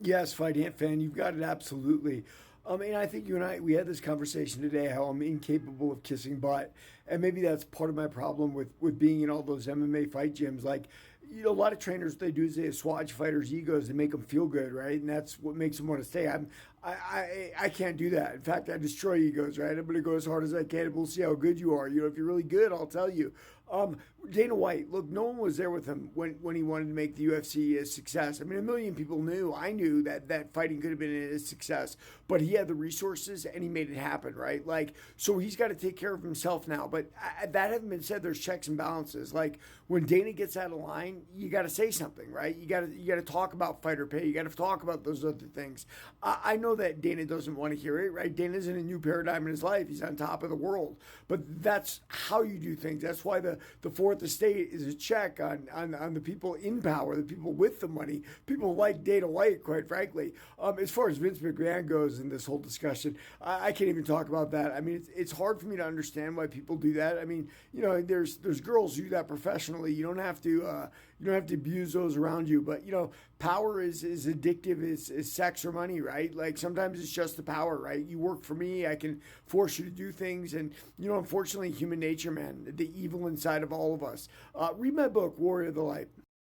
Yes, fight Ant fan, you've got it absolutely. And I think you and we had this conversation today how I'm incapable of kissing butt, and maybe that's part of my problem with being in all those MMA fight gyms. Like, a lot of trainers what they do is they assuage fighters' egos and make them feel good, right? And that's what makes them want to stay. I can't do that. In fact, I destroy egos, right? I'm going to go as hard as I can, and we'll see how good you are. If you're really good, I'll tell you. Dana White, look, no one was there with him when he wanted to make the UFC a success. I mean, a million people knew. I knew that fighting could have been a success, but he had the resources and he made it happen, right? Like, so he's got to take care of himself now. But that having been said, there's checks and balances. Like, when Dana gets out of line, you got to say something, right? You got to talk about fighter pay. You got to talk about those other things. I know that Dana doesn't want to hear it, right? Dana's in a new paradigm in his life. He's on top of the world, but that's how you do things. That's why the fourth estate is a check on the people in power, the people with the money, people like Dana White, quite frankly. As far as Vince McMahon goes in this whole discussion, I can't even talk about that. I mean, it's hard for me to understand why people do that. I mean, there's girls who do that professionally. You don't have to abuse those around you, but power is addictive as sex or money, right? Like, sometimes it's just the power, right? You work for me, I can force you to do things, and unfortunately, human nature, man, the evil inside of all of us. Read my book, Warrior of the Light.